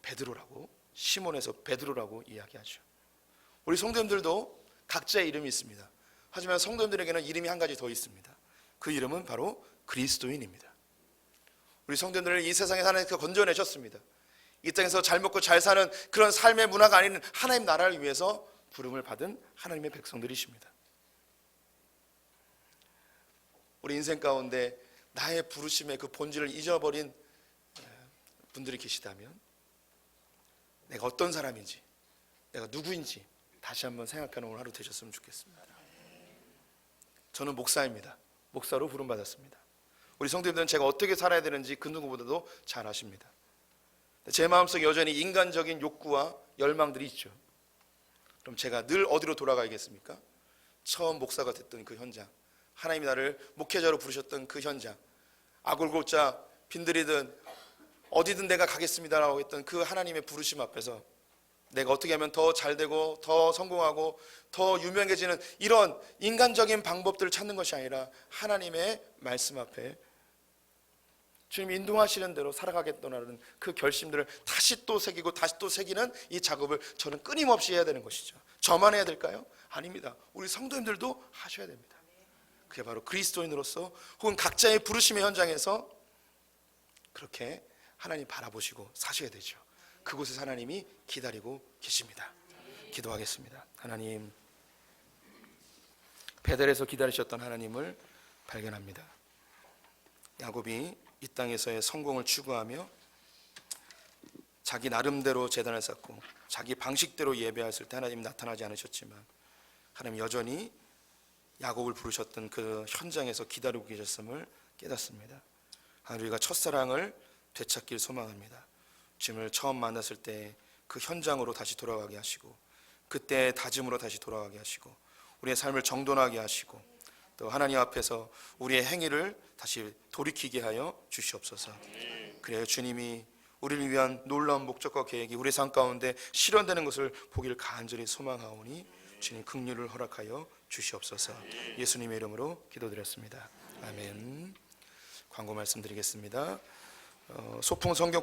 베드로라고, 시몬에서 베드로라고 이야기하죠. 우리 성도님들도 각자의 이름이 있습니다. 하지만 성도님들에게는 이름이 한 가지 더 있습니다. 그 이름은 바로 그리스도인입니다. 우리 성도님들을 이 세상에 하나님께서 건져내셨습니다. 이 땅에서 잘 먹고 잘 사는 그런 삶의 문화가 아닌 하나님 나라를 위해서 부름을 받은 하나님의 백성들이십니다. 우리 인생 가운데 나의 부르심의 그 본질을 잊어버린 분들이 계시다면 내가 어떤 사람인지, 내가 누구인지 다시 한번 생각하는 오늘 하루 되셨으면 좋겠습니다. 저는 목사입니다. 목사로 부름받았습니다. 우리 성도님들은 제가 어떻게 살아야 되는지 그 누구보다도 잘 아십니다. 제 마음속에 여전히 인간적인 욕구와 열망들이 있죠. 그럼 제가 늘 어디로 돌아가야겠습니까? 처음 목사가 됐던 그 현장, 하나님이 나를 목회자로 부르셨던 그 현장, 아골골자 빈들이든 어디든 내가 가겠습니다라고 했던 그 하나님의 부르심 앞에서 내가 어떻게 하면 더 잘되고 더 성공하고 더 유명해지는 이런 인간적인 방법들을 찾는 것이 아니라 하나님의 말씀 앞에 주님이 인도하시는 대로 살아가겠다는 그 결심들을 다시 또 새기고 다시 또 새기는 이 작업을 저는 끊임없이 해야 되는 것이죠. 저만 해야 될까요? 아닙니다. 우리 성도님들도 하셔야 됩니다. 그게 바로 그리스도인으로서 혹은 각자의 부르심의 현장에서 그렇게 하나님 바라보시고 사셔야 되죠. 그곳에서 하나님이 기다리고 계십니다. 기도하겠습니다. 하나님, 베델에서 기다리셨던 하나님을 발견합니다. 야곱이 이 땅에서의 성공을 추구하며 자기 나름대로 제단을 쌓고 자기 방식대로 예배했을 때 하나님 나타나지 않으셨지만 하나님 여전히 야곱을 부르셨던 그 현장에서 기다리고 계셨음을 깨닫습니다. 하나님, 우리가 첫사랑을 되찾길 소망합니다. 주님을 처음 만났을 때 그 현장으로 다시 돌아가게 하시고 그때의 다짐으로 다시 돌아가게 하시고 우리의 삶을 정돈하게 하시고 또 하나님 앞에서 우리의 행위를 다시 돌이키게 하여 주시옵소서. 그래요, 주님이 우리를 위한 놀라운 목적과 계획이 우리 삶 가운데 실현되는 것을 보기를 간절히 소망하오니 주님 긍휼을 허락하여 주시옵소서. 예수님의 이름으로 기도드렸습니다. 아멘. 광고 말씀드리겠습니다. 소풍 성경